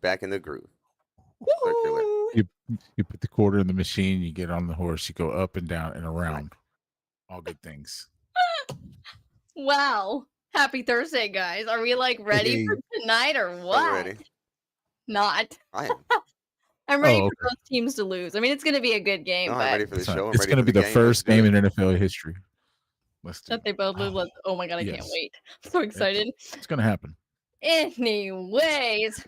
back in the groove. Circular. Woo! You put the quarter in the machine, you get on the horse, you go up and down and around. All good things. Wow. Happy Thursday, guys. Are we like ready Hey. for tonight or I'm what? ready. Not. I am. I'm ready Oh, for both teams to lose. I mean, it's going to be a good game, No, but I'm ready for the show. I'm It's ready going to for be the game. first Let's do game it. in NFL history. Let's do that they both lose. Oh, Oh my God, I can't yes. wait. I'm so excited. It's going to happen. Anyways,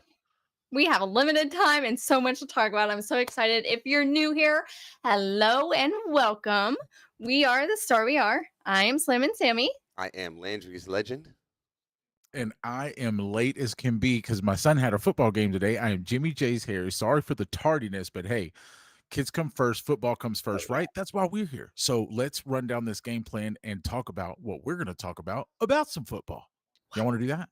we have a limited time and so much to talk about. I'm so excited. If you're new here, hello and welcome. We are the Star We Are. I am Slim and Sammy. I am Landry's legend. And I am late as can be because my son had a football game today. I am Jimmy J's Harry. Sorry for the tardiness, but hey, kids come first, football comes first, right? That's why we're here. So let's run down this game plan and talk about what we're going to talk about some football. Y'all want to do that?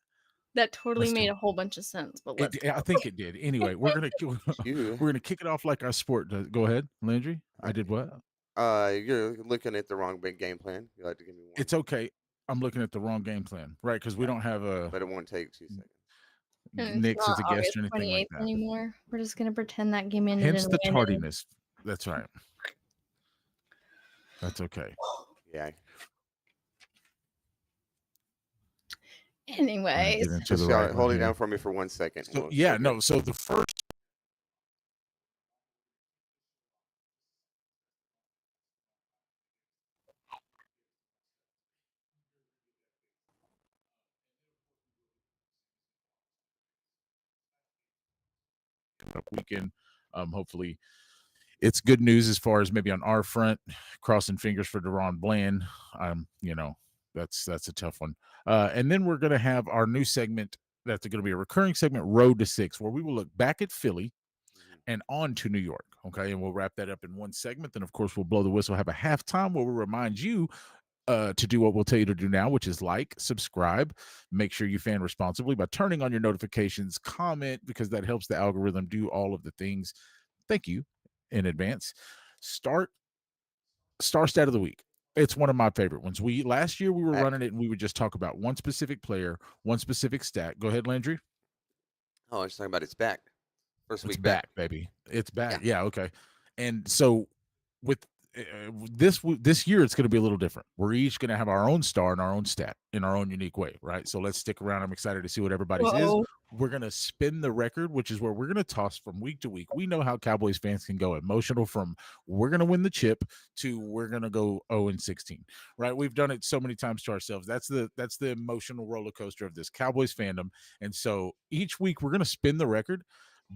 That totally Let's do made it. a whole bunch of sense, but let's I think it did. Anyway, we're gonna kick it off like our sport does. Go ahead, Landry. I did what? You're looking at the wrong big game plan. You like to give me one. It's okay. I'm looking at the wrong game plan, right? Because we don't have a. But it won't take 2 seconds. And Nick's it's as not a guest August or anything like 28th that. anymore. We're just gonna pretend that game ended. Hence in the win. tardiness. That's right. That's okay. Yeah. Anyways, Hold it down for me for 1 second. So, yeah, no. So the first. Weekend. Hopefully it's good news as far as maybe on our front. Crossing fingers for Deron Bland. That's a tough one. And then we're gonna have our new segment that's going to be a recurring segment, Road to Six, where we will look back at Philly and on to New York. Okay, and we'll wrap that up in one segment. Then of course we'll blow the whistle, have a halftime where we'll remind you to do what we'll tell you to do now, which is like, subscribe, make sure you fan responsibly by turning on your notifications, comment, because that helps the algorithm do all of the things. Thank you in advance. Star stat of the week. It's one of my favorite ones. Last year we were running it and we would just talk about one specific player, one specific stat. Go ahead, Landry. Oh, I was talking about it's back. First It's week back, baby. It's back. Yeah, okay. And so with this year, it's going to be a little different. We're each going to have our own star and our own stat in our own unique way, right? So let's stick around. I'm excited to see what everybody's is. We're going to spin the record, which is where we're going to toss from week to week. We know how Cowboys fans can go emotional from we're going to win the chip to we're going to go 0-16, right? We've done it so many times to ourselves. That's the emotional roller coaster of this Cowboys fandom. And so each week we're going to spin the record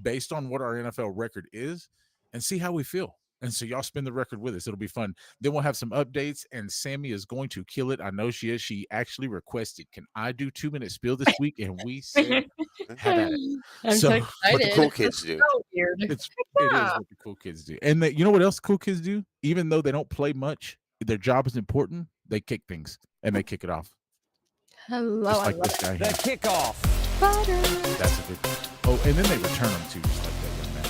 based on what our NFL record is and see how we feel. And so y'all spin the record with us. It'll be fun. Then we'll have some updates, and Sammy is going to kill it. I know she is. She actually requested, can I do 2-minute spiel this week? And we said, have at it. I'm so excited. What the cool kids do. So weird. It is what the cool kids do. And you know what else cool kids do? Even though they don't play much, their job is important. They kick things, and they kick it off. Hello, just like this guy here. The kickoff. That's a good. Oh, and then they return them too, just like that young man.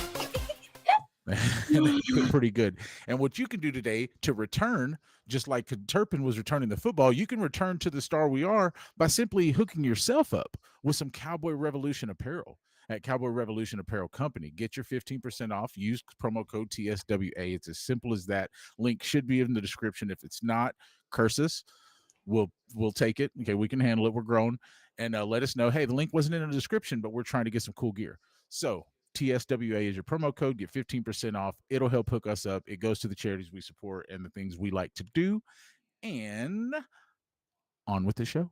And they do it pretty good. And what you can do today to return, just like Turpin was returning the football, you can return to the Star We Are by simply hooking yourself up with some Cowboy Revolution apparel at Cowboy Revolution Apparel Company. Get your 15% off. Use promo code TSWA. It's as simple as that. Link should be in the description. If it's not, curse us. We'll take it. Okay, we can handle it. We're grown. And let us know, hey, the link wasn't in the description, but we're trying to get some cool gear. So TSWA is your promo code. Get 15% off. It'll help hook us up. It goes to the charities we support and the things we like to do. And on with the show.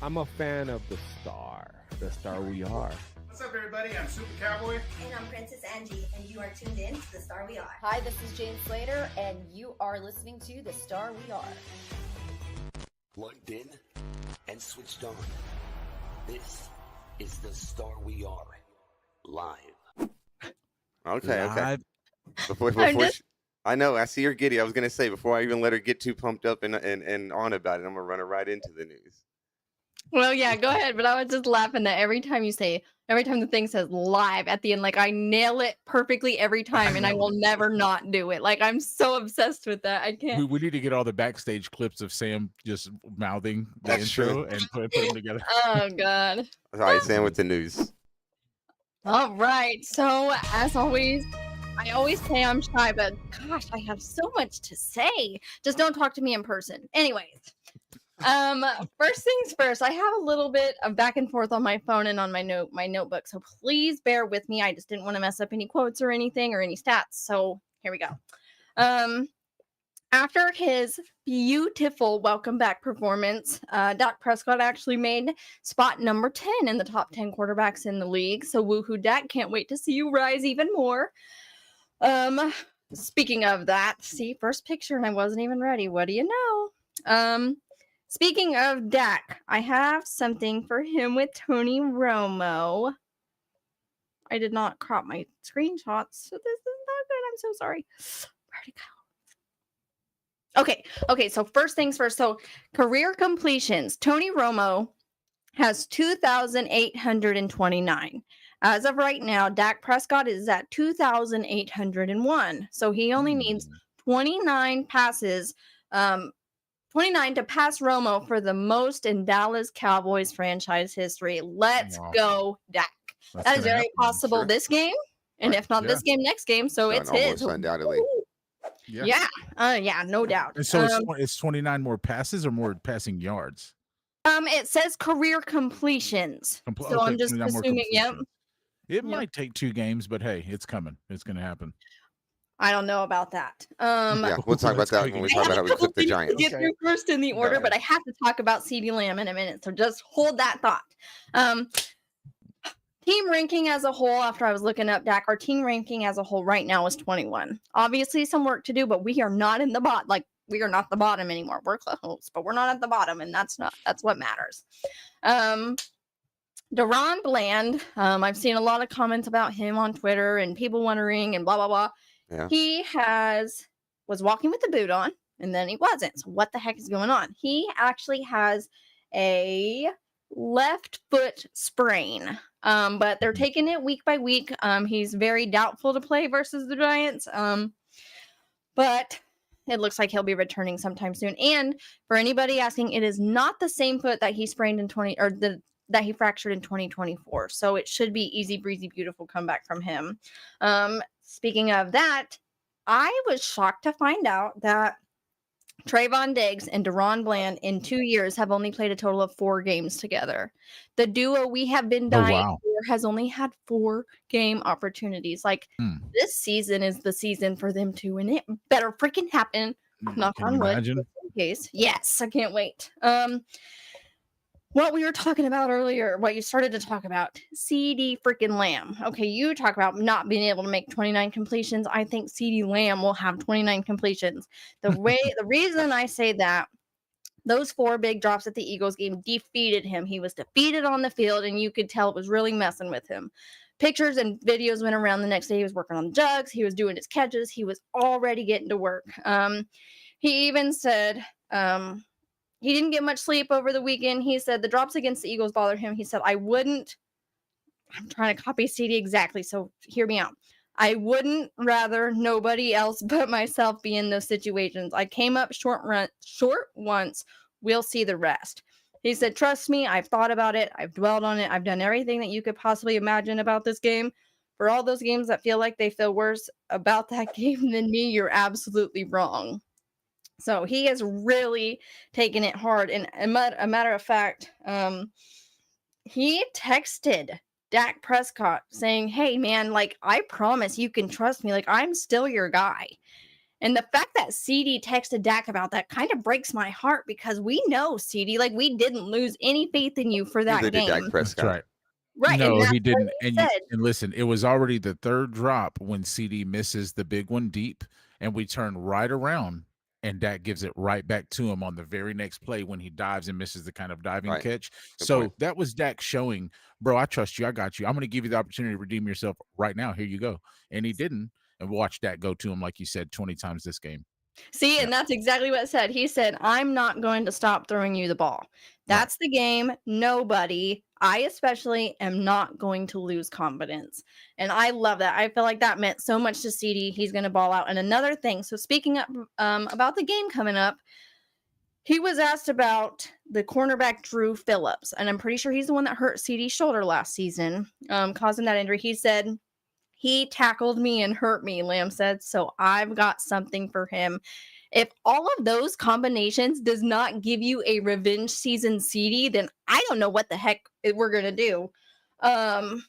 I'm a fan of the Star We Are. What's up, everybody? I'm Super Cowboy. And I'm Princess Angie, and you are tuned in to The Star We Are. Hi, this is Jane Slater, and you are listening to The Star We Are. Plugged in and switched on. This is The Star We Are live. Okay. Before I know, I see you're giddy. I was gonna say before I even let her get too pumped up and on about it, I'm gonna run her right into the news. Well, yeah, go ahead. But I was just laughing that every time the thing says live at the end, like I nail it perfectly every time, and I will never not do it. Like I'm so obsessed with that. I can't. We need to get all the backstage clips of Sam just mouthing the That's intro true. and put them together. Oh God. All right, Sam with the news. All right. So as always, I always say I'm shy, but gosh, I have so much to say. Just don't talk to me in person. Anyways. First things first, I have a little bit of back and forth on my phone and on my notebook, so please bear with me. I just didn't want to mess up any quotes or anything or any stats, so here we go. After his beautiful welcome back performance, Dak Prescott actually made spot number 10 in the top 10 quarterbacks in the league, so woohoo Dak, can't wait to see you rise even more. Speaking of that, see, first picture and I wasn't even ready. What do you know? Speaking of Dak, I have something for him with Tony Romo. I did not crop my screenshots, so this is not good. I'm so sorry. Where'd it go? Okay, so first things first. So career completions. Tony Romo has 2,829. As of right now, Dak Prescott is at 2,801. So he only needs 29 passes 29 to pass Romo for the most in Dallas Cowboys franchise history. Let's go, Dak. That is very possible this game, and if not this game, next game. So it's his. Undoubtedly. Yeah, no doubt. And so it's 29 more passes or more passing yards? It says career completions. So I'm just assuming, yep. It might take 2 games, but hey, it's coming. It's going to happen. I don't know about that. Yeah, we'll talk about that when we talk about how we clip the Giants. Get through first in the order, but I have to talk about CeeDee Lamb in a minute, so just hold that thought. Team ranking as a whole, after I was looking up Dak, our team ranking as a whole right now is 21. Obviously, some work to do, but we are not in the bottom. Like, we are not the bottom anymore. We're close, but we're not at the bottom, and that's what matters. DaRon Bland, I've seen a lot of comments about him on Twitter and people wondering and blah, blah, blah. Yeah. He was walking with the boot on, and then he wasn't. So what the heck is going on? He actually has a left foot sprain, but they're taking it week by week. He's very doubtful to play versus the Giants, but it looks like he'll be returning sometime soon. And for anybody asking, it is not the same foot that he sprained in that he fractured in 2024. So it should be easy breezy, beautiful comeback from him. Speaking of that, I was shocked to find out that Trayvon Diggs and DaRon Bland in 2 years have only played a total of 4 games together. The duo we have been dying for has only had 4 game opportunities. Like, this season is the season for them to, and it better freaking happen. Knock on wood. Case. Yes, I can't wait. What we were talking about earlier, what you started to talk about, CeeDee freaking Lamb. Okay, you talk about not being able to make 29 completions. I think CeeDee Lamb will have 29 completions. The reason I say that, those 4 big drops at the Eagles game defeated him. He was defeated on the field, and you could tell it was really messing with him. Pictures and videos went around the next day. He was working on the jugs. He was doing his catches. He was already getting to work. He even said... he didn't get much sleep over the weekend. He said the drops against the Eagles bothered him. He said, I'm trying to copy CeeDee exactly, so hear me out. I wouldn't rather nobody else but myself be in those situations. I came up short once. We'll see the rest. He said, trust me, I've thought about it. I've dwelled on it. I've done everything that you could possibly imagine about this game. For all those games that feel like they feel worse about that game than me, you're absolutely wrong. So he has really taken it hard. And a matter of fact, he texted Dak Prescott saying, hey, man, like, I promise you can trust me. Like, I'm still your guy. And the fact that CeeDee texted Dak about that kind of breaks my heart, because we know, CeeDee, like, we didn't lose any faith in you for that game. Dak Prescott. That's right. Right. No, he didn't. And listen, it was already the 3rd drop when CeeDee misses the big one deep, and we turn right around. And Dak gives it right back to him on the very next play when he dives and misses the kind of diving catch. Good point. That was Dak showing, bro, I trust you. I got you. I'm going to give you the opportunity to redeem yourself right now. Here you go. And he didn't. And watch Dak go to him, like you said, 20 times this game. See, and that's exactly what it said. He said, I'm not going to stop throwing you the ball. That's the game. Nobody, I especially, am not going to lose confidence. And I love that. I feel like that meant so much to CD. He's going to ball out. And another thing, so speaking up about the game coming up, he was asked about the cornerback Drew Phillips. And I'm pretty sure he's the one that hurt CD's shoulder last season, causing that injury. He said, he tackled me and hurt me, Lamb said, so I've got something for him. If all of those combinations does not give you a revenge season CD, then I don't know what the heck we're going to do. On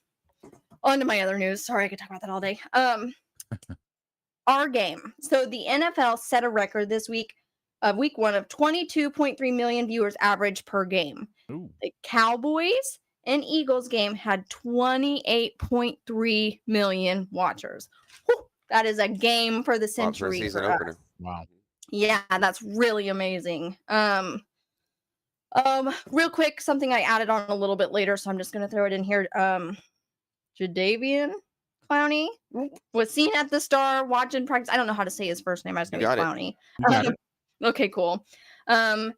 to my other news. Sorry, I could talk about that all day. Our game. So the NFL set a record this week one of 22.3 million viewers average per game. Ooh. The Cowboys and Eagles game had 28.3 million watchers. Whew, that is a game for the century. Season opener. Wow. Yeah, that's really amazing. Real quick, something I added on a little bit later, so I'm just gonna throw it in here. Jadeveon Clowney was seen at the Star watching practice. I don't know how to say his first name. I was gonna be Clowney. Okay, cool. Okay.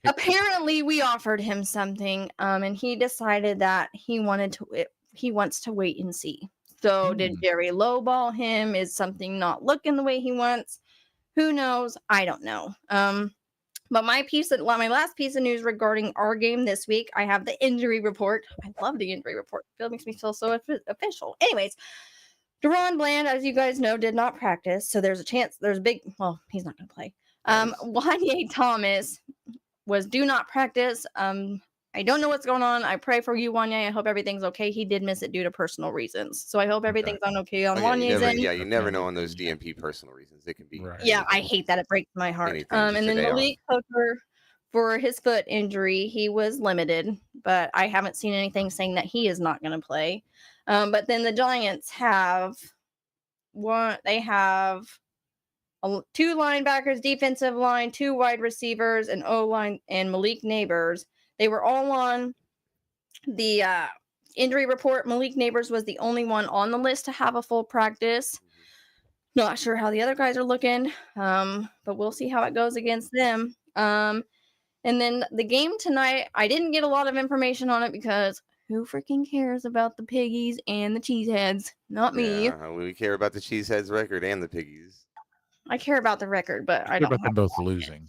Apparently we offered him something, and he decided that he wants to wait and see. So did Jerry lowball him? Is something not looking the way he wants? Who knows? I don't know. But my last piece of news regarding our game this week, I have the injury report. I love the injury report. It makes me feel so official. Anyways, Deron Bland, as you guys know, did not practice. So there's a chance, he's not going to play. Wanye Thomas was do not practice. I don't know what's going on. I pray for you, Wanye. I hope everything's okay. He did miss it due to personal reasons. So I hope everything's okay on Wanye's end. Yeah, you never know on those DMP personal reasons. It can be. Right. Yeah, I hate that. It breaks my heart. And then Malik Hooker, for his foot injury, he was limited, but I haven't seen anything saying that he is not going to play. But then the Giants have two linebackers, defensive line, two wide receivers, an O-line, and Malik Neighbors. They were all on the injury report. Malik Neighbors was the only one on the list to have a full practice. Not sure how the other guys are looking, but we'll see how it goes against them. And then the game tonight, I didn't get a lot of information on it because who freaking cares about the Piggies and the Cheeseheads? Not me. Yeah, we care about the Cheeseheads record and the Piggies. I care about the record, but I don't care about them both losing.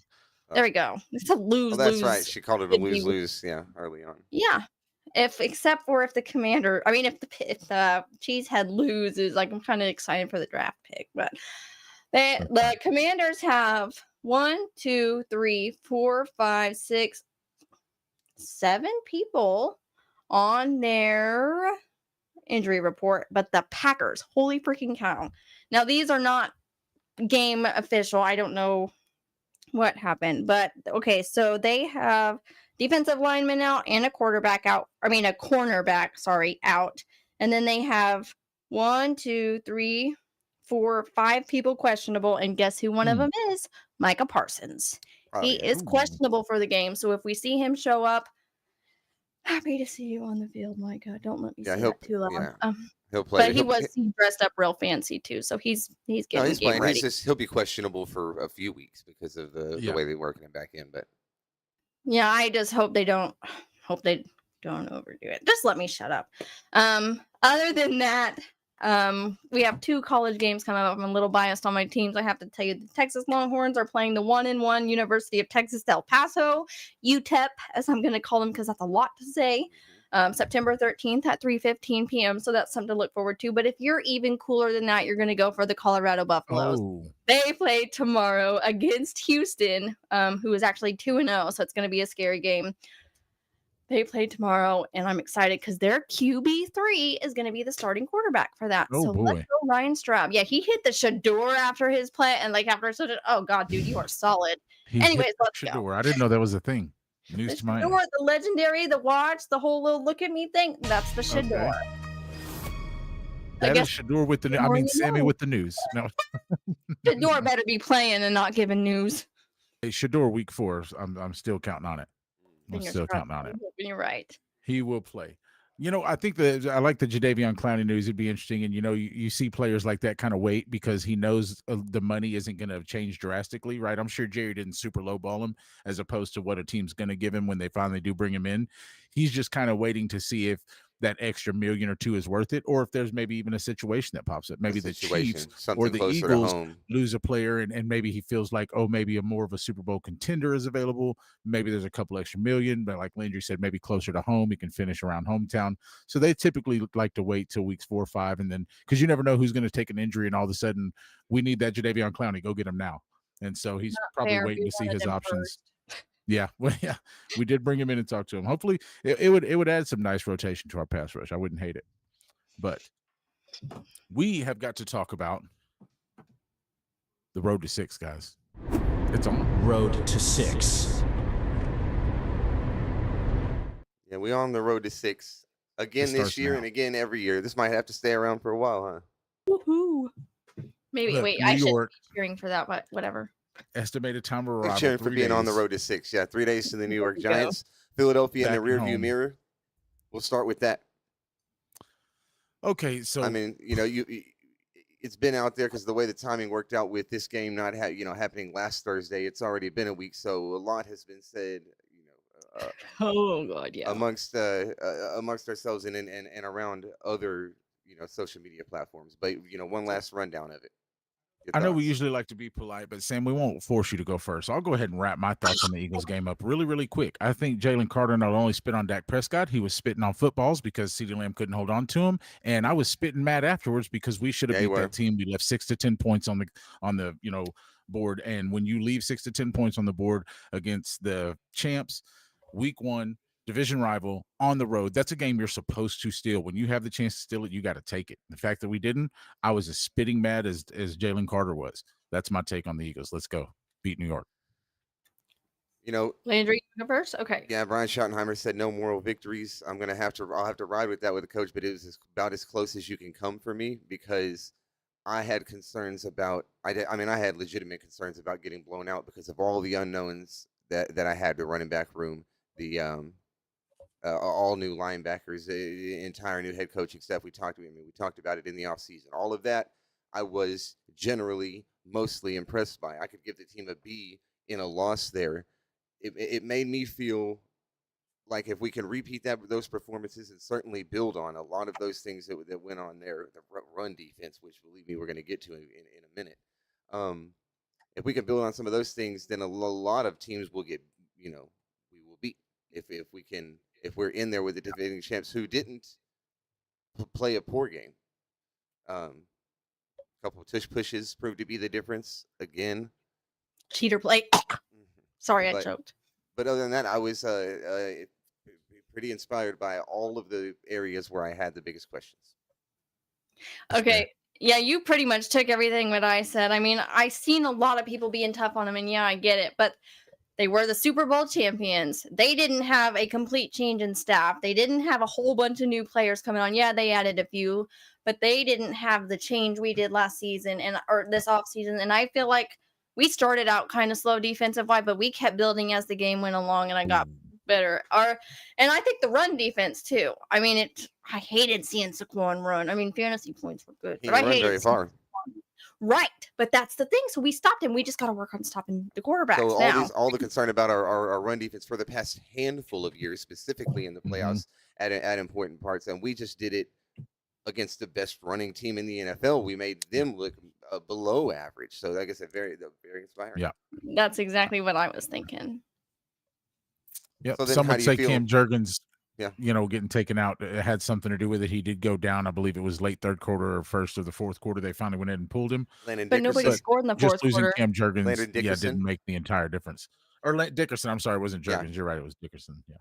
There we go. It's a lose-lose. That's right. She called it a lose-lose. Yeah, early on. Yeah, except for if the Cheesehead loses, like I'm kind of excited for the draft pick, but the Commanders have 1, 2, 3, 4, 5, 6, 7 people on their injury report, but the Packers, holy freaking cow! Now these are not game official. I don't know what happened, but okay, so they have defensive lineman out and a cornerback out, and then they have 1, 2, 3, 4, 5 people questionable, and guess who one of them is? Micah Parsons. He is questionable for the game, so if we see him show up, happy to see you on the field, Micah. Don't let me say that too loud. Yeah. He'll play. But he dressed up real fancy too, so he's getting game ready. He'll be questionable for a few weeks because of the way they're working him back in. But yeah, I just hope they don't overdo it. Just let me shut up. Other than that, we have 2 college games coming up. I'm a little biased on my teams. I have to tell you, the Texas Longhorns are playing the 1-1 University of Texas El Paso, UTEP, as I'm going to call them because that's a lot to say. September 13th at 3:15 p.m. So that's something to look forward to. But if you're even cooler than that, you're going to go for the Colorado Buffaloes. They play tomorrow against Houston, who is actually 2-0. So it's going to be a scary game. They play tomorrow, and I'm excited because their QB3 is going to be the starting quarterback for that. Let's go Ryan Straub. Yeah, he hit the Shador after his play, and oh God, dude, you are solid. Anyways, let's go. I didn't know that was a thing. News to my ears. The legendary, the watch, the whole little look at me thing. That's the Shador. That is Shador with Sammy with the news. No. Shador better be playing and not giving news. Hey, Shador week 4. I'm still counting on it. I'm still counting on it. You're right. He will play. I think I like the Jadeveon Clowney news. It'd be interesting. And, you see players like that kind of wait because he knows the money isn't going to change drastically, right? I'm sure Jerry didn't super lowball him as opposed to what a team's going to give him when they finally do bring him in. He's just kind of waiting to see if that extra $1 million or $2 million is worth it, or if there's maybe even a situation that pops up. Maybe the Chiefs or the Eagles lose a player, and maybe he feels like, maybe a more of a Super Bowl contender is available. Maybe there's a couple extra million, but like Landry said, maybe closer to home, he can finish around hometown. So they typically like to wait till weeks 4 or 5, and then because you never know who's going to take an injury, and all of a sudden we need that Jadeveon Clowney, go get him now. And so he's probably waiting to see his options. Yeah, we did bring him in and talk to him. Hopefully, it would add some nice rotation to our pass rush. I wouldn't hate it, but we have got to talk about the road to 6, guys. It's on road to 6. Yeah, we're on the road to 6 again this year and again every year. This might have to stay around for a while, huh? Woohoo! Maybe wait. I should be cheering for that, but whatever. Estimated time of arrival. Cheering for being on the road to 6. Yeah, 3 days to the New York Giants. Philadelphia in the rearview mirror. We'll start with that. Okay, so I mean, it's been out there because the way the timing worked out with this game not happening last Thursday. It's already been a week, so a lot has been said. Oh God, yeah. Amongst ourselves and around other social media platforms. But one last rundown of it. I know we usually like to be polite, but Sam, we won't force you to go first. I'll go ahead and wrap my thoughts on the Eagles game up really, really quick. I think Jalen Carter not only spit on Dak Prescott, he was spitting on footballs because CeeDee Lamb couldn't hold on to him, and I was spitting mad afterwards because we should have beat that team. We left 6 to 10 points on the board, and when you leave 6 to 10 points on the board against the champs, week 1. Division rival on the road. That's a game you're supposed to steal. When you have the chance to steal it, you got to take it. The fact that we didn't, I was as spitting mad as Jalen Carter was. That's my take on the Eagles. Let's go. Beat New York. Landry, you go first? Okay. Yeah, Brian Schottenheimer said no moral victories. I'll have to ride with that with the coach, but it was about as close as you can come for me because I had concerns about I had legitimate concerns about getting blown out because of all the unknowns that I had the running back room, the all new linebackers, entire new head coaching staff. We talked about it in the offseason. All of that, I was generally mostly impressed by. I could give the team a B in a loss there. It made me feel like if we can repeat those performances and certainly build on a lot of those things that went on there, the run defense, which believe me, we're going to get to in a minute. If we can build on some of those things, then a lot of teams will get, we will beat if we're in there with the defending champs who didn't play a poor game. A couple of tush pushes proved to be the difference again. Cheater play. Sorry, I choked. But other than that, I was pretty inspired by all of the areas where I had the biggest questions. Okay. Yeah, you pretty much took everything that I said. I mean, I seen a lot of people being tough on them, and yeah, I get it. But they were the Super Bowl champions. They didn't have a complete change in staff. They didn't have a whole bunch of new players coming on. Yeah, they added a few, but they didn't have the change we did last season or this offseason. And I feel like we started out kind of slow defensive-wise, but we kept building as the game went along, and I got better. And I think the run defense, too. I mean, I hated seeing Saquon run. I mean, fantasy points were good, but I hated very far. Right, but that's the thing. So we stopped him. We just got to work on stopping the quarterbacks so all the concern about our run defense for the past handful of years, specifically in the playoffs at important parts, and we just did it against the best running team in the NFL. We made them look below average. So like I said, very inspiring. Yeah, that's exactly what I was thinking. Yeah, so some would say Cam Jurgens, getting taken out had something to do with it. He did go down. I believe it was late third quarter or first of the fourth quarter. They finally went in and pulled him. But nobody scored in the fourth quarter. Cam Jurgens, didn't make the entire difference. Or Dickerson, I'm sorry, it wasn't Jurgens. You're right, it was Dickerson. Yeah.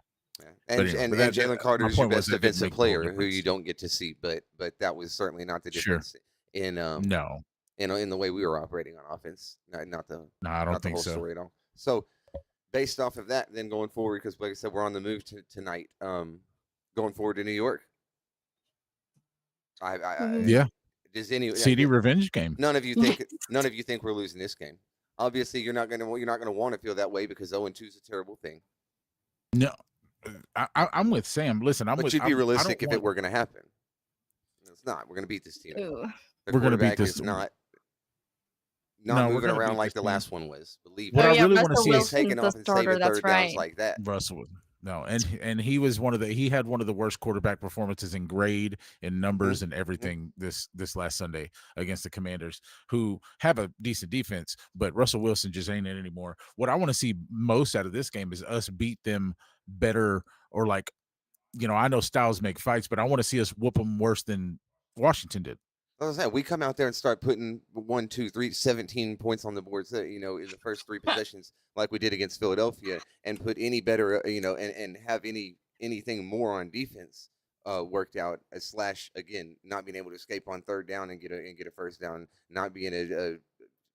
And Jalen Carter is your best defensive player who you don't get to see, but that was certainly not the difference in the way we were operating on offense. I don't think so. Story at all. So based off of that, then going forward, because like I said, we're on the move tonight. Going forward to New York. Does CD revenge game? None of you think we're losing this game. Obviously, you're not going to want to feel that way because 0-2 is a terrible thing. No, I'm with Sam. Listen, I'm But with. you'd be I don't realistic if it want. were going to happen. It's not. We're going to beat this team. Ooh. The We're gonna beat quarterback this. is not No, we're moving gonna around beat like this the team. last one was. Believe What Oh I me. yeah, really want to Russell see is He's taking Wilson's off the and starter. saving That's third downs right. like that. Russell. No, and he was he had one of the worst quarterback performances in grade, in numbers, and everything this last Sunday against the Commanders, who have a decent defense, but Russell Wilson just ain't it anymore. What I want to see most out of this game is us beat them better, or like, I know styles make fights, but I want to see us whoop them worse than Washington did. As I said, we come out there and start putting 1, 2, 3, 17 points on the board, in the first 3 possessions, like we did against Philadelphia, and put any better, and have anything more on defense worked out. / again, not being able to escape on third down and get a first down, not being a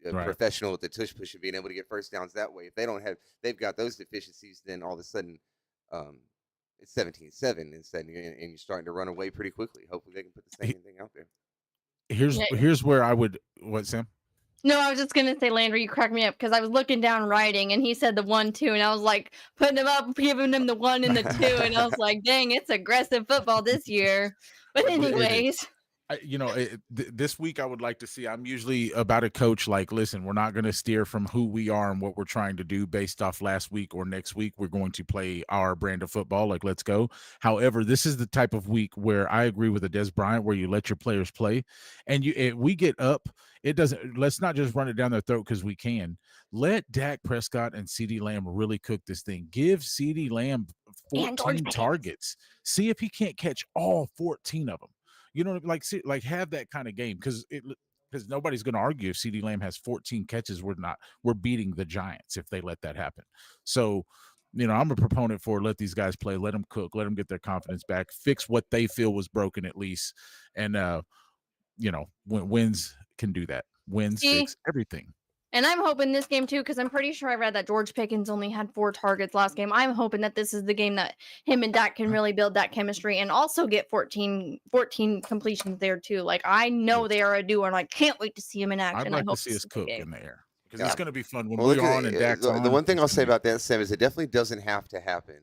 Right. professional at the tush push and being able to get first downs that way. If they've got those deficiencies, then all of a sudden, it's 17-7 instead, and you're starting to run away pretty quickly. Hopefully, they can put the same thing out there. Here's where I would what, Sam? No, I was just gonna say, Landry, you cracked me up because I was looking down writing and he said the 1, 2, and I was like putting him up, giving him the 1 and the 2, and I was like, dang, it's aggressive football this year. But anyways. This week I would like to see. I'm usually about a coach like, listen, we're not going to steer from who we are and what we're trying to do based off last week or next week. We're going to play our brand of football. Like, let's go. However, this is the type of week where I agree with the Des Bryant, where you let your players play, and we get up. It doesn't. Let's not just run it down their throat because we can. Let Dak Prescott and CeeDee Lamb really cook this thing. Give CeeDee Lamb 14 targets. See if he can't catch all 14 of them. Like have that kind of game, because nobody's going to argue if CeeDee Lamb has 14 catches. We're beating the Giants if they let that happen. So, I'm a proponent for let these guys play, let them cook, let them get their confidence back, fix what they feel was broken at least, and wins can do that. Wins fix everything. And I'm hoping this game too, because I'm pretty sure I read that George Pickens only had 4 targets last game. I'm hoping that this is the game that him and Dak can really build that chemistry and also get 14 completions there too. Like, I know they are a duo, and I can't wait to see him in action. I'd like I hope to see us cook in the air, because it's going to be fun when Well, we're on and Dak's on. The one thing I'll say about that, Sam, is it definitely doesn't have to happen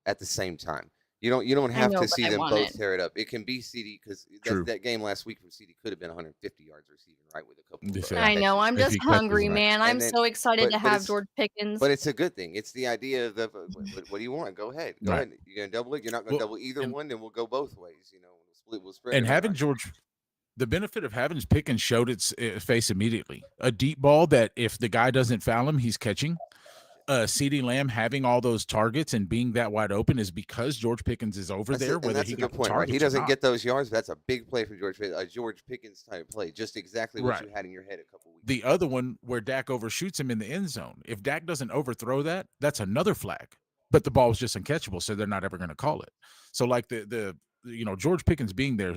at the same time. You don't have to see them both tear it up. It can be CeeDee, because that game last week from CeeDee could have been 150 yards receiving, right, with a couple. I know. I'm just hungry, man. I'm so excited to have George Pickens. But it's a good thing. It's the idea of what do you want? Go ahead. Go ahead. You're gonna double it. You're not gonna double either one. Then we'll go both ways. We'll spread. And having the benefit of having Pickens showed its face immediately. A deep ball that if the guy doesn't foul him, he's catching. CeeDee Lamb having all those targets and being that wide open is because George Pickens is over there. That's a good point, right? He doesn't get those yards. That's a big play from George Pickens. A George Pickens type play, just exactly what you had in your head a couple weeks. The other one where Dak overshoots him in the end zone. If Dak doesn't overthrow that, that's another flag. But the ball was just uncatchable, so they're not ever going to call it. So like the George Pickens being there,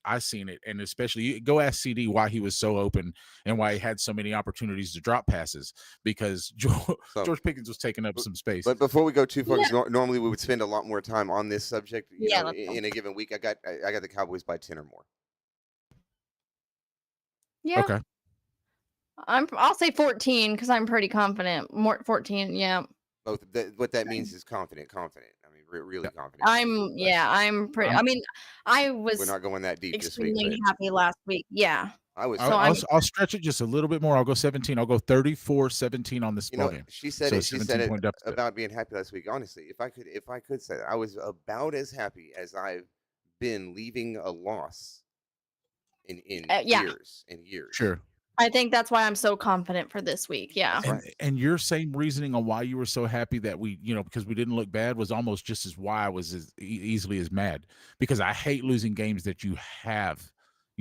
I seen it, and especially go ask CD why he was so open and why he had so many opportunities to drop passes, because George Pickens was taking up some space. But before we go too far, normally we would spend a lot more time on this subject. In a given week, I got the Cowboys by 10 or more. Yeah. Okay. I'll say 14 because I'm pretty confident. More 14, yeah. Both. What that means is confident. I mean, really confident. I'm pretty. I mean, I was. We're not going that deep extremely this week. happy last week. Yeah. I'll stretch it just a little bit more. I'll go 17. I'll go 34-17 on this ball game. She said it about being happy last week. Honestly, if I could say that, I was about as happy as I've been leaving a loss in years and years. Sure. I think that's why I'm so confident for this week. Yeah. And your same reasoning on why you were so happy that we, because we didn't look bad, was almost just as why I was as easily as mad, because I hate losing games that you're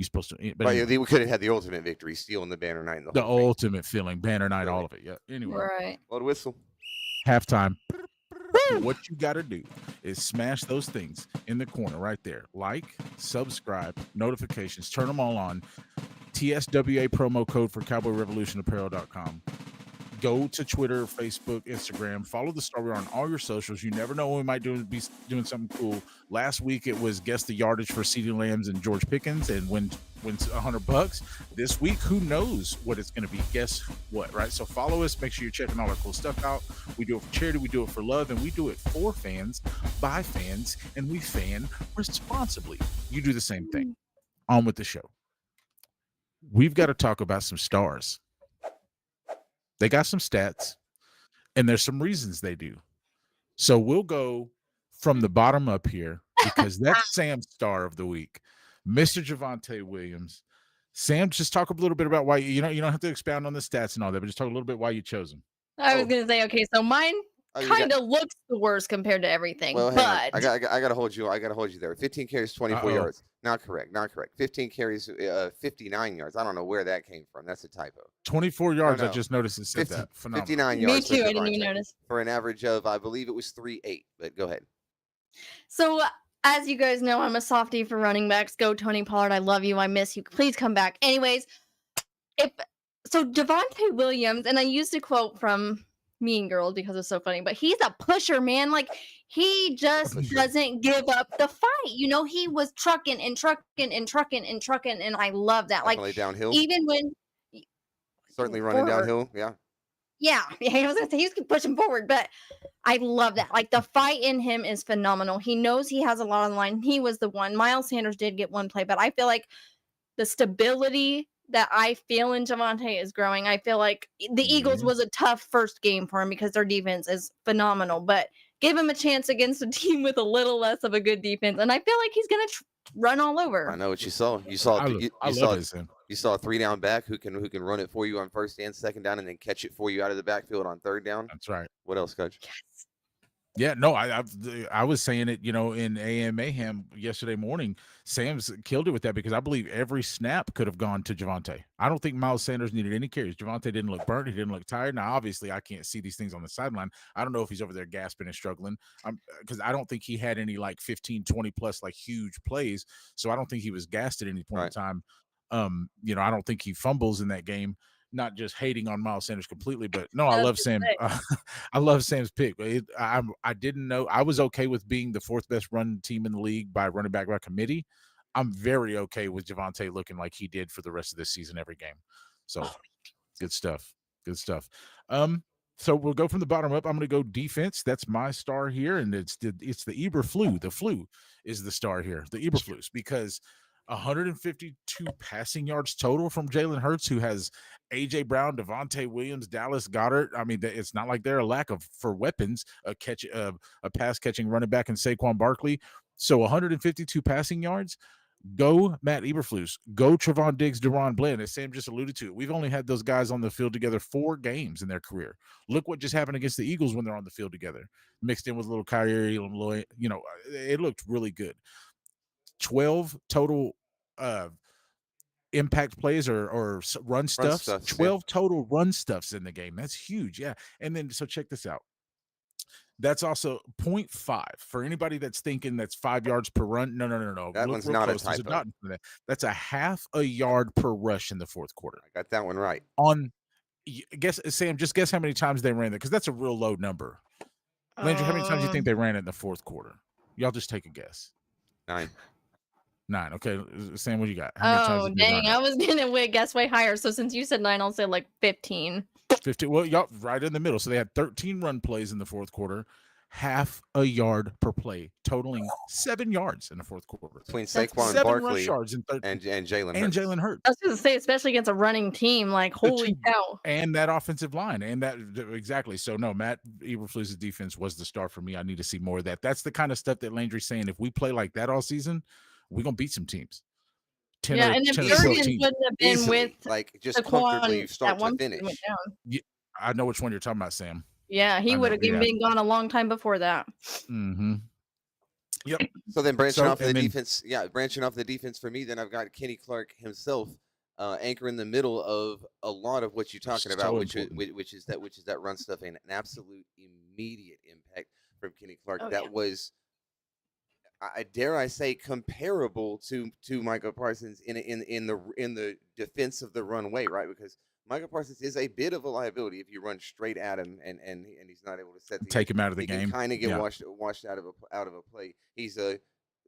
supposed to. But anyway, we could have had the ultimate victory, stealing the banner night. The ultimate feeling, banner night, all of it. Yeah. Anyway. Right. Blow whistle. Halftime. What you got to do is smash those things in the corner right there. Like, subscribe, notifications, turn them all on. TSWA promo code for CowboyRevolutionApparel.com. go to Twitter, Facebook, Instagram, follow the Star We Are on all your socials. You never know when we might be doing something cool. Last week it was guess the yardage for CeeDee Lambs and George Pickens and wins $100. This week, who knows what it's going to be? Guess what, right? So follow us. Make sure you're checking all our cool stuff out. We do it for charity, we do it for love, and we do it for fans, by fans, and we fan responsibly. You do the same thing. On with the show. We've got to talk about some stars. They got some stats, and there's some reasons they do. So we'll go from the bottom up here because that's Sam's star of the week, Mr. Javonte Williams. Sam, just talk a little bit about why you don't have to expound on the stats and all that, but just talk a little bit why you chose him. I was gonna say, okay, so mine kind of looks the worst compared to everything. Well, but I gotta hold you. I gotta hold you there. 15 carries, 24 yards. Not correct. 15 carries, 59 yards. I don't know where that came from. That's a typo. 24 yards. No. I just noticed it said that. Phenomenal. 59 yards. Me too. I didn't even notice. For an average of, I believe it was 3.8. But go ahead. So, as you guys know, I'm a softie for running backs. Go Tony Pollard. I love you. I miss you. Please come back. Anyways, Javonte Williams, and I used a quote from Mean Girls because it's so funny, but he's a pusher, man. Like, he just doesn't give up the fight. You know, he was trucking, and I love that. Definitely like downhill. Even when certainly running downhill, yeah. I was gonna say he's pushing forward, but I love that. Like, the fight in him is phenomenal. He knows he has a lot on the line. He was the one. Miles Sanders did get one play, but I feel like the stability that I feel in Javonte is growing. I feel like the Eagles was a tough first game for him because their defense is phenomenal, but give him a chance against a team with a little less of a good defense, and I feel like he's gonna run all over. I know what you saw. You saw a 3-down back who can run it for you on first and second down, and then catch it for you out of the backfield on third down. That's right. What else, Coach? Yes. Yeah, no, I was saying it, in AM Mayhem yesterday morning. Sam's killed it with that because I believe every snap could have gone to Javonte. I don't think Miles Sanders needed any carries. Javonte didn't look burnt. He didn't look tired. Now, obviously, I can't see these things on the sideline. I don't know if he's over there gasping and struggling because I don't think he had any like 15, 20 plus like huge plays. So I don't think he was gassed at any point in time. I don't think he fumbles in that game. Not just hating on Miles Sanders completely, but no, I love Sam. I love Sam's pick. I didn't know. I was okay with being the fourth best run team in the league by running back by committee. I'm very okay with Javonte looking like he did for the rest of this season every game. So good stuff. Good stuff. So we'll go from the bottom up. I'm going to go defense. That's my star here, and it's the Eberflus. The flu is the star here. The Eberflus, because 152 passing yards total from Jalen Hurts, who has A.J. Brown, Devontae Williams, Dallas Goedert. I mean, it's not like they're a lack for weapons, a pass-catching running back in Saquon Barkley. So 152 passing yards. Go Matt Eberflus. Go Trevon Diggs, Deron Bland. As Sam just alluded to, we've only had those guys on the field together 4 games in their career. Look what just happened against the Eagles when they're on the field together. Mixed in with a little Kyrie and Lloyd. It looked really good. 12 total impact plays or run stuffs. 12 total run stuffs in the game. That's huge. Yeah. And then, so check this out. That's also 0.5 for anybody that's thinking that's 5 yards per run. No. That one's not a typo. That's a half a yard per rush in the fourth quarter. I got that one right. Sam, just guess how many times they ran that, because that's a real low number. Landry, how many times do you think they ran it in the fourth quarter? Y'all just take a guess. 9. Okay, Sam, what you got? Dang, I was gonna guess way higher. So since you said 9, I'll say like 15. 15. Well, y'all right in the middle. So they had 13 run plays in the fourth quarter, half a yard per play, totaling 7 yards in the fourth quarter. Between Saquon Barkley and Jalen Hurts. I was gonna say, especially against a running team, like holy cow. And that offensive line, and that exactly. So no, Matt Eberflus's defense was the star for me. I need to see more of that. That's the kind of stuff that Landry's saying. If we play like that all season, we're gonna beat some teams. And if Jurgens wouldn't have been easily, with just comfortably start to finish. Yeah, I know which one you're talking about, Sam. Yeah, he would have been gone a long time before that. Mm-hmm. Yep. So then branching off the defense for me, then I've got Kenny Clark himself anchor in the middle of a lot of what you're talking about, which is that run stuff and an absolute immediate impact from Kenny Clark. Was, I dare I say, comparable to Michael Parsons in the defense of the runway, right? Because Micah Parsons is a bit of a liability if you run straight at him and he's not able to set the Take edge. him out of the He game. can kind of get Yeah. washed out of a play. He's a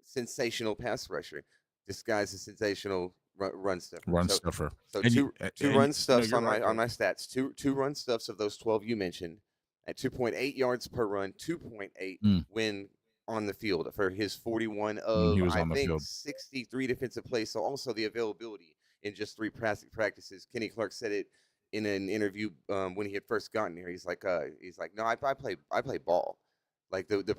sensational pass rusher, disguised as sensational run stuffer. Run stuffer. So And two run stuffs you're on right, my stats. Two run stuffs of those 12 you mentioned at 2.8 yards per run, 2.8 when on the field for his 41 of he was I on the think field. 63 defensive plays. So also the availability in just 3 practices. Kenny Clark said it in an interview when he had first gotten here. He's like, no, I play ball. Like the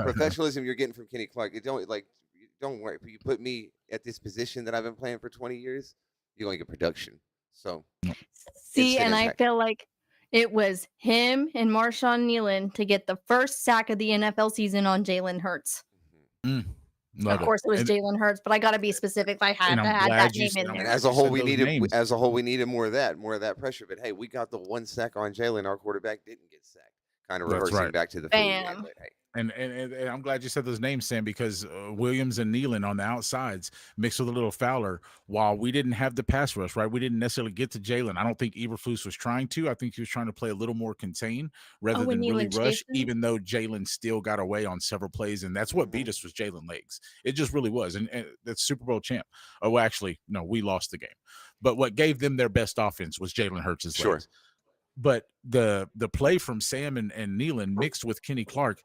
professionalism you're getting from Kenny Clark. Don't worry. If you put me at this position that I've been playing for 20 years, you're gonna get production. So see, and I impact. feel like it was him and Marshawn Nealon to get the first sack of the NFL season on Jalen Hurts. Of course, it was Jalen Hurts, but I got to be specific. If I had to add that name in there. And as a whole, we needed more of that pressure. But hey, we got the 1 sack on Jalen. Our quarterback didn't get sacked. Kind of reversing back to the Bam. but hey. And I'm glad you said those names, Sam, because Williams and Nealon on the outsides mixed with a little Fowler. While we didn't have the pass rush, right? We didn't necessarily get to Jalen. I don't think Eberflus was trying to. I think he was trying to play a little more contained rather than really rush, even though Jalen still got away on several plays. And that's what beat us was Jalen legs. It just really was. And that's Super Bowl champ. Oh, well, actually, no, we lost the game. But what gave them their best offense was Jalen Hurts' legs. But the play from Sam and Nealon mixed with Kenny Clark.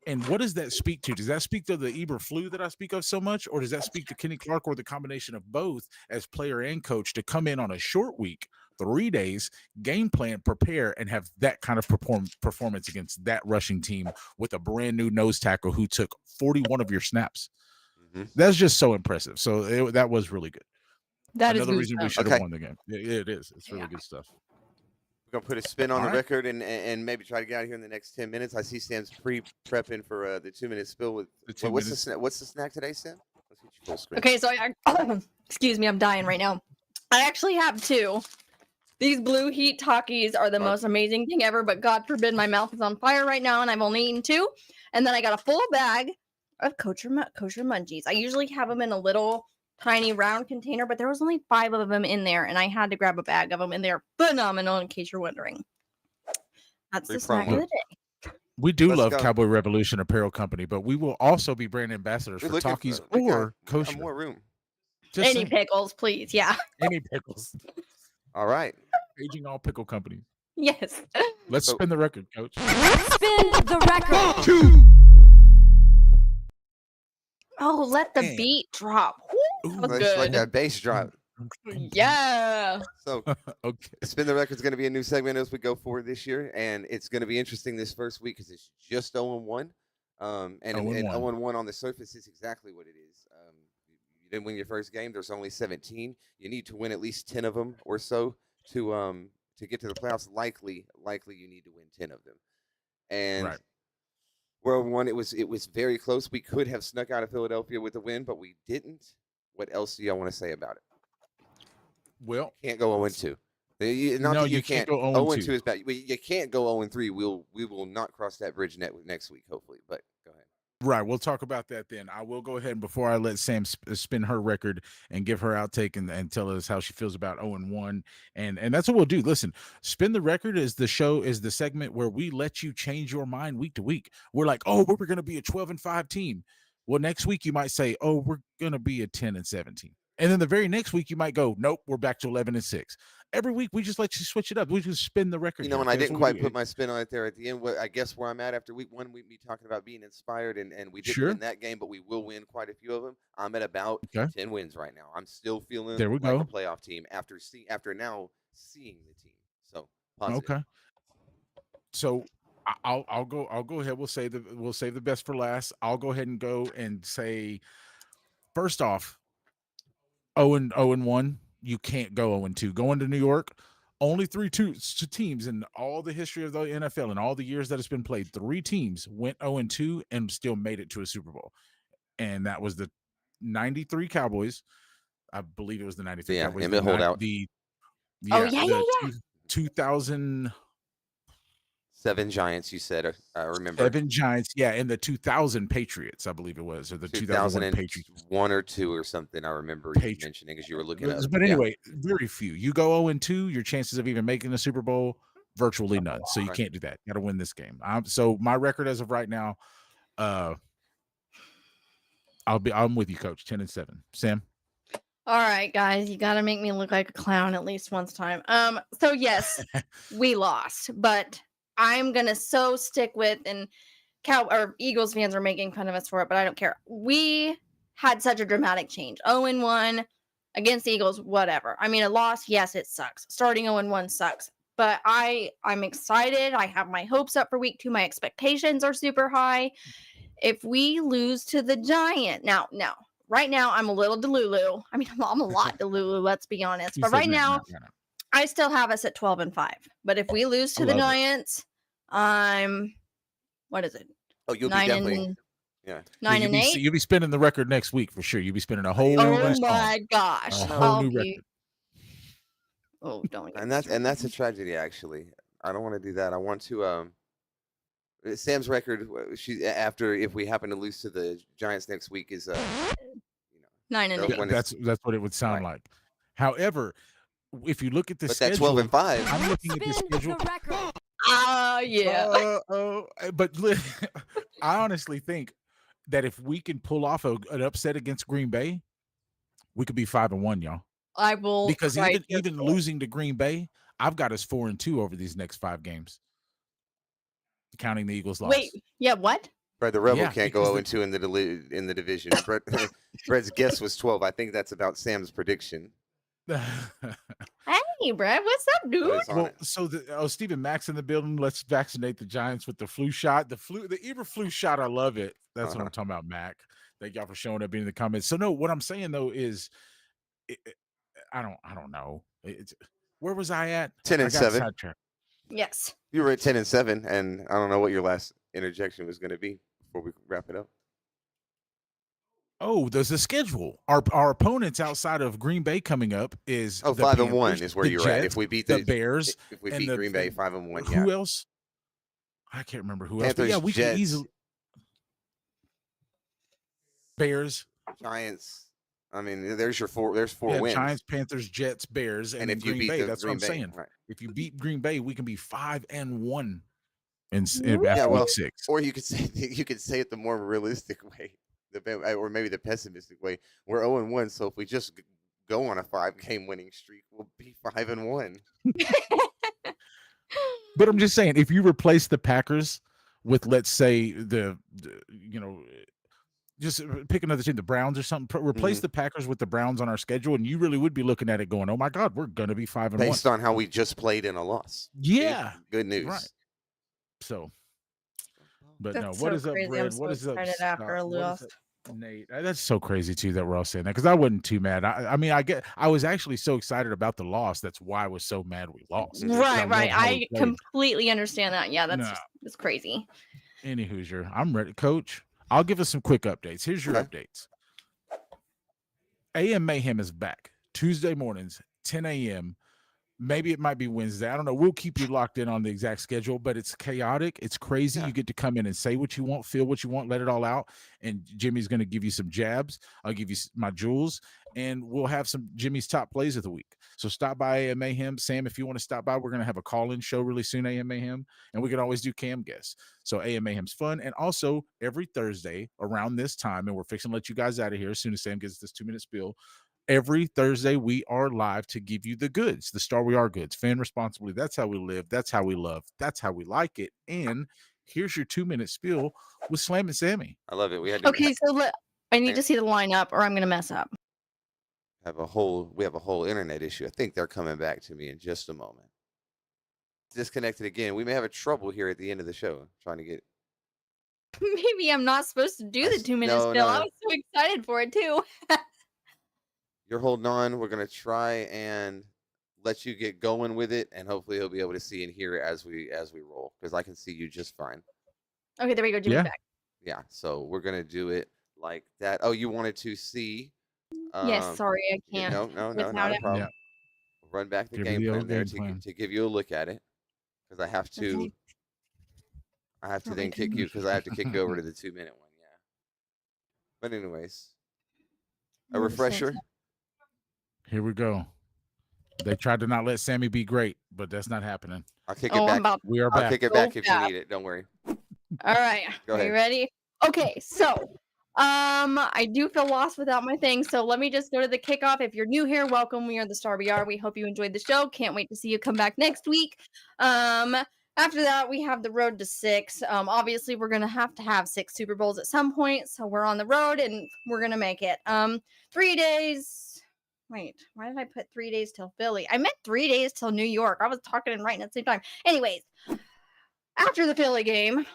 And what does that speak to? Does that speak to the Eberflus that I speak of so much? Or does that speak to Kenny Clark or the combination of both as player and coach to come in on a short week, 3 days, game plan, prepare, and have that kind of performance against that rushing team with a brand new nose tackle who took 41 of your snaps? That's just so impressive. So that was really good. That Another is reason we should have won the game. It is. It's really good stuff. We're gonna put a spin on the record and maybe try to get out of here in the next 10 minutes. I see Sam's prepping for the 2-minute spill with what's the snack today, Sam? Let's get you full screen. Okay, so excuse me, I'm dying right now. I actually have 2. These Blue Heat Takis are the most amazing thing ever, but God forbid my mouth is on fire right now and I've only eaten 2. And then I got a full bag of kosher munchies. I usually have them in a little tiny round container, but there was only 5 of them in there, and I had to grab a bag of them, and they're phenomenal, in case you're wondering. That's the snack of the day. We do love Cowboy Revolution Apparel Company, but we will also be brand ambassadors for Takis or kosher. More room. Any pickles, please. Yeah. Any pickles. All right. Aging all pickle companies. Yes. Let's spin the record, Coach. Spin the record. 2. Oh, let the beat drop. That was good. Like that bass drop. Yeah. So, Spin the Record is going to be a new segment as we go forward this year, and it's going to be interesting this first week because it's just 0-1. And 0-1 on the surface is exactly what it is. You didn't win your first game. There's only 17. You need to win at least 10 of them or so to get to the playoffs. Likely you need to win 10 of them. And we're 0-1. It was very close. We could have snuck out of Philadelphia with a win, but we didn't. What else do y'all want to say about it? Well, can't go 0-2. No, you can't go 0-2. 0-2 is bad. You can't go 0-3. We will not cross that bridge next week, hopefully. But go ahead. Right, we'll talk about that then. I will go ahead and before I let Sam spin her record and give her outtake and tell us how she feels about 0-1, and that's what we'll do. Listen, Spin the Record is the segment where we let you change your mind week to week. We're like, oh, we're going to be a 12-5 team. Well, next week you might say, oh, we're going to be a 10-17. And then the very next week you might go, nope, we're back to 11-6. Every week we just let you switch it up. We just spin the record. And I didn't quite put my spin on it there at the end. I guess where I'm at after week 1, we'd be talking about being inspired, and we didn't win that game, but we will win quite a few of them. I'm at about 10 wins right now. I'm still feeling like a playoff team after now seeing the team. So positive. Okay. So I'll go ahead. We'll save the best for last. I'll go ahead and go and say, first off, 0-1. You can't go 0-2. Going to New York, only 3 teams in all the history of the NFL and all the years that it's been played. 3 teams went 0-2 and still made it to a Super Bowl, and that was the '93 Cowboys. I believe it was the '93 Cowboys. Hold out. 2000 7 Giants, you said. I remember 7 Giants, yeah, and the 2000 Patriots, I believe it was, or the 2001 Patriots. 2001 or 2 or something. I remember you Patriots. mentioning as you were looking up. But Yeah. anyway, very few. You go 0-2, your chances of even making the Super Bowl virtually none. So you Right. can't do that. You got to win this game. So my record as of right now, I'm with you, Coach. 10-7. Sam. All right, guys, you got to make me look like a clown at least once time. So yes, we lost, but I'm gonna stick with, and Eagles fans are making fun of us for it, but I don't care. We had such a dramatic change. 0-1 against the Eagles, whatever. I mean, a loss, yes, it sucks. Starting 0-1 sucks, but I'm excited. I have my hopes up for week 2. My expectations are super high. If we lose to the Giant, now. Right now, I'm a little delulu. I mean, I'm a lot delulu, let's be honest. But right now, I still have us at 12-5. But if we lose to the Giants, what is it? Oh, you'll be 9 definitely. and Yeah. 9 and 8. You'll be spinning the record next week for sure. You'll be spinning a whole. Oh my gosh! A whole new record. Oh, don't. And that's a tragedy, actually. I don't want to do that. I want to. Sam's record. If we happen to lose to the Giants next week is 9 and 8. That's what it would sound like. However, if you look at the But schedule, that 12-5. I'm looking at the schedule. Yeah. But I honestly think that if we can pull off an upset against Green Bay, we could be 5-1, y'all. I will. Because even losing to Green Bay, I've got us 4-2 over these next 5 games, counting the Eagles' loss. Wait, yeah, what? Brett, the Rebel can't go 0-2 in the division. Brett's guess was 12. I think that's about Sam's prediction. Hey, Brett, what's up, dude? Well, so Stephen Mack's in the building. Let's vaccinate the Giants with the flu shot. The Eberflu shot, I love it. That's what I'm talking about, Mac. Thank y'all for showing up in the comments. So no, what I'm saying though is, I don't know. Where was I at? 10-7. Yes. You were at 10-7, and I don't know what your last interjection was going to be before we wrap it up. Oh, there's a schedule. Our opponents outside of Green Bay coming up is 5-1 is where you're at. If we beat the Bears, if we beat Green Bay 5-1, who else? I can't remember who else. But yeah, we Jets, can easily. Bears, Giants. I mean, there's 4 wins. Giants, Panthers, Jets, Bears, and if you Green beat Bay. That's what I'm saying. Right. If you beat Green Bay, we can be 5-1 after week 6. Or you could say it the more realistic way, or maybe the pessimistic way. We're 0-1, so if we just go on a 5-game winning streak, we'll be 5-1. But I'm just saying, if you replace the Packers with, let's say, just pick another team, the Browns or something, replace the Packers with the Browns on our schedule, and you really would be looking at it going, oh my God, we're going to be 5-1. Based on how we just played in a loss. Yeah. Good news. Right. So, but That's no, what so is up, crazy. Brad? I'm so What is up, excited after a loss. Nate? That's so crazy too that we're all saying that, because I wasn't too mad. I mean, I was actually so excited about the loss. That's why I was so mad we lost. Right. I completely understand that. Yeah, that's crazy. Any Hoosier, I'm ready, Coach. I'll give us some quick updates. Here's your updates. AM Mayhem is back Tuesday mornings, 10 a.m. Maybe it might be Wednesday. I don't know. We'll keep you locked in on the exact schedule, but it's chaotic. It's crazy. Yeah. You get to come in and say what you want, feel what you want, let it all out. And Jimmy's going to give you some jabs. I'll give you my jewels, and we'll have some Jimmy's top plays of the week. So stop by AM Mayhem. Sam, if you want to stop by, we're going to have a call-in show really soon, AM Mayhem, and we can always do cam guests. So AM Mayhem's fun. And also every Thursday around this time, and we're fixing to let you guys out of here as soon as Sam gets this 2-minute spiel. Every Thursday, we are live to give you the goods, the Star We Are goods. Fan responsibly. That's how we live. That's how we love. That's how we like it. And here's your 2-minute spiel with Slam and Sammy. I love it. I need to see the lineup, or I'm going to mess up. We have a whole internet issue. I think they're coming back to me in just a moment. Disconnected again. We may have a trouble here at the end of the show trying to get. Maybe I'm not supposed to do the 2-minute spiel. No. I was so excited for it too. You're holding on. We're going to try and let you get going with it, and hopefully he'll be able to see and hear as we roll, because I can see you just fine. Okay, there we go. Jimmy's back. Yeah, so we're going to do it like that. Oh, you wanted to see? Yes, sorry, I can't. No, not a problem. Yeah. Run back the game plan there to give you a look at it, because I have to I have to Oh, then my kick you because I have to kick you over to the 2-minute one. Yeah. But anyways, a You're the same refresher. Here we go. They tried to not let Sammy be great, but that's not happening. I'll kick Oh, it I'm back. about We are I'll back. kick it Go back if you fast. need it. Don't worry. All right. Go Are you ahead. ready? Okay, so I do feel lost without my thing. So let me just go to the kickoff. If you're new here, welcome. We are the Star We Are. We hope you enjoyed the show. Can't wait to see you come back next week. After that, we have the road to 6. Obviously, we're gonna have to have 6 Super Bowls at some point. So we're on the road and we're gonna make it. 3 days. Wait, why did I put 3 days till Philly? I meant 3 days till New York. I was talking and writing at the same time. Anyways, after the Philly game,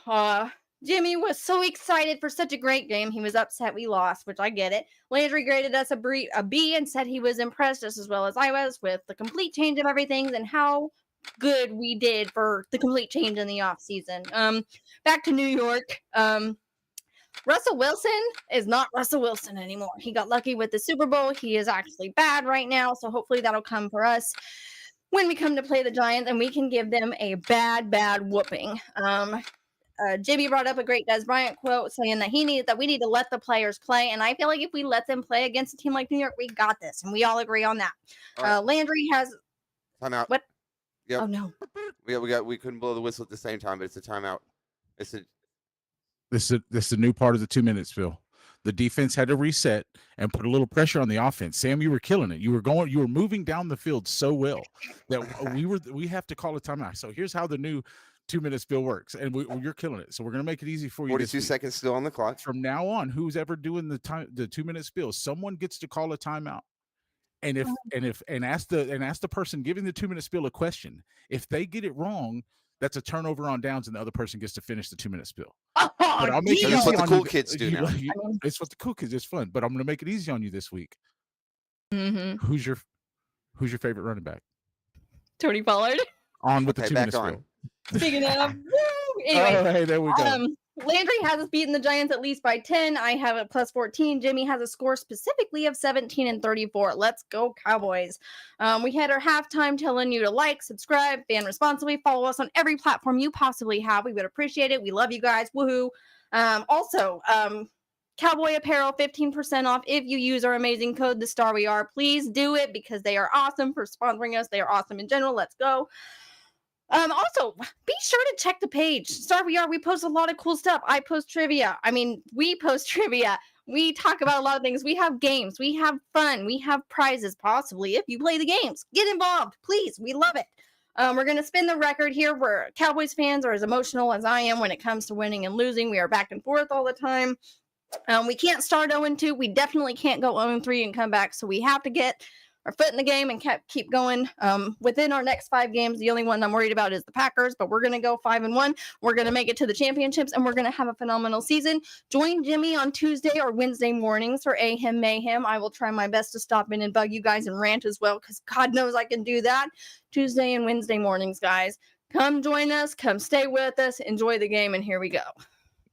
Jimmy was so excited for such a great game. He was upset we lost, which I get it. Landry graded us a B and said he was impressed just as well as I was with the complete change of everything and how good we did for the complete change in the offseason. Back to New York. Russell Wilson is not Russell Wilson anymore. He got lucky with the Super Bowl. He is actually bad right now, so hopefully that'll come for us when we come to play the Giants, and we can give them a bad whooping. Jimmy brought up a great Des Bryant quote saying that we need to let the players play, and I feel like if we let them play against a team like New York, we got this, and we all agree on that. All right. Landry has Timeout. what? Yep. Oh no! We couldn't blow the whistle at the same time, but it's a timeout. This is a new part of the 2 minutes, Phil. The defense had to reset and put a little pressure on the offense. Sam, you were killing it. You were moving down the field so well that we have to call a timeout. So here's how the new 2 minute spill works, and you're killing it. So we're gonna make it easy for you. 42 seconds still on the clock. From now on, who's ever doing the 2 minute spill, someone gets to call a timeout. And ask the person giving the 2 minute spill a question. If they get it wrong, that's a turnover on downs, and the other person gets to finish the 2 minute spill. Oh, But I'll make it That's easy what the on cool you. kids do now. It's what the cool kids. It's fun, but I'm going to make it easy on you this week. Mm-hmm. Who's your favorite running back? Tony Pollard. On with the Okay, 2 back minute on. spill. Speaking of, woo! Anyway, All right, there we go. Landry has us beating the Giants at least by 10. I have it plus 14. Jimmy has a score specifically of 17 and 34. Let's go, Cowboys. We had our halftime telling you to like, subscribe, fan responsibly, follow us on every platform you possibly have. We would appreciate it. We love you guys. Woohoo. Also, Cowboy apparel, 15% off if you use our amazing code, the Star We Are. Please do it because they are awesome for sponsoring us. They are awesome in general. Let's go. Also, be sure to check the page. Star We Are. We post a lot of cool stuff. I post trivia. We post trivia. We talk about a lot of things. We have games. We have fun. We have prizes, possibly, if you play the games. Get involved, please. We love it. We're going to spin the record here where Cowboys fans are as emotional as I am when it comes to winning and losing. We are back and forth all the time. We can't start 0-2. We definitely can't go 0-3 and come back. So we have to get our foot in the game and keep going. Within our next 5 games, the only one I'm worried about is the Packers, but we're going to go 5-1. We're going to make it to the championships, and we're going to have a phenomenal season. Join Jimmy on Tuesday or Wednesday mornings for Ahem Mayhem. I will try my best to stop in and bug you guys and rant as well, because God knows I can do that. Tuesday and Wednesday mornings, guys. Come join us. Come stay with us. Enjoy the game, and here we go.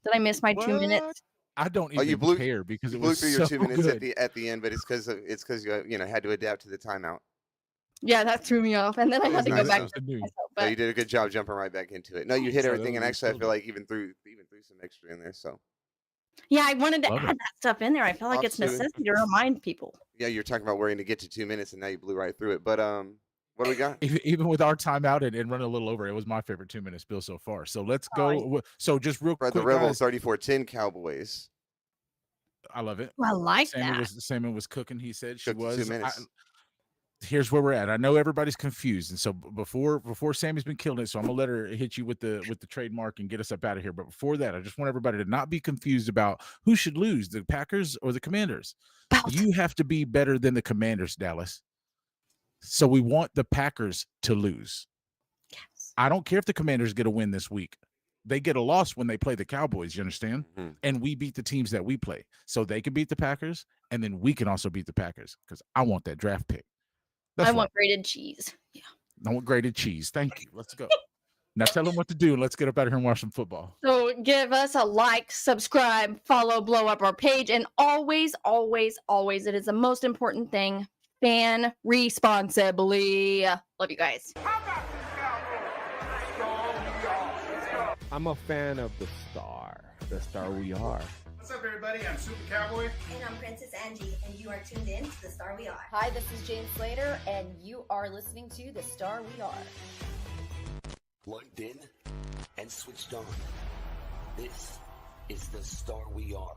Did I miss my 2 minutes? I don't even care because it blew was through so your 2 minutes good. at the end, but it's because you had to adapt to the timeout. Yeah, that threw me off, and then I had to go back to myself. So you did a good job jumping right back into it. No, you hit everything, and actually, I feel like even threw some extra in there. So yeah, I wanted to add that stuff in there. I feel like it's necessity to remind people. Yeah, you're talking about worrying to get to 2 minutes, and now you blew right through it. But what do we got? Even with our timeout and running a little over, it was my favorite 2 minute spill so far. So let's go. So just real quick, the Rebel 34-10 Cowboys. I love it. I like that. Salmon was cooking. He said she was. 2 minutes. Here's where we're at. I know everybody's confused, and so before Sammy's been killing it, so I'm gonna let her hit you with the trademark and get us up out of here. But before that, I just want everybody to not be confused about who should lose, the Packers or the Commanders. You have to be better than the Commanders, Dallas. So we want the Packers to lose. Yes. I don't care if the Commanders get a win this week. They get a loss when they play the Cowboys, you understand? Mm-hmm. And we beat the teams that we play. So they can beat the Packers, and then we can also beat the Packers because I want that draft pick. I want grated cheese. Yeah. I want grated cheese. Thank you. Let's go. Now tell them what to do, and let's get up out of here and watch some football. So give us a like, subscribe, follow, blow up our page, and always, always, always, it is the most important thing, fan responsibly. Love you guys. I'm a fan of the star we are. What's up, everybody? I'm Super Cowboy. And I'm Princess Angie, and you are tuned in to the Star We Are. Hi, this is James Slater, and you are listening to The Star We Are. Plugged in and switched on. This is the Star We Are.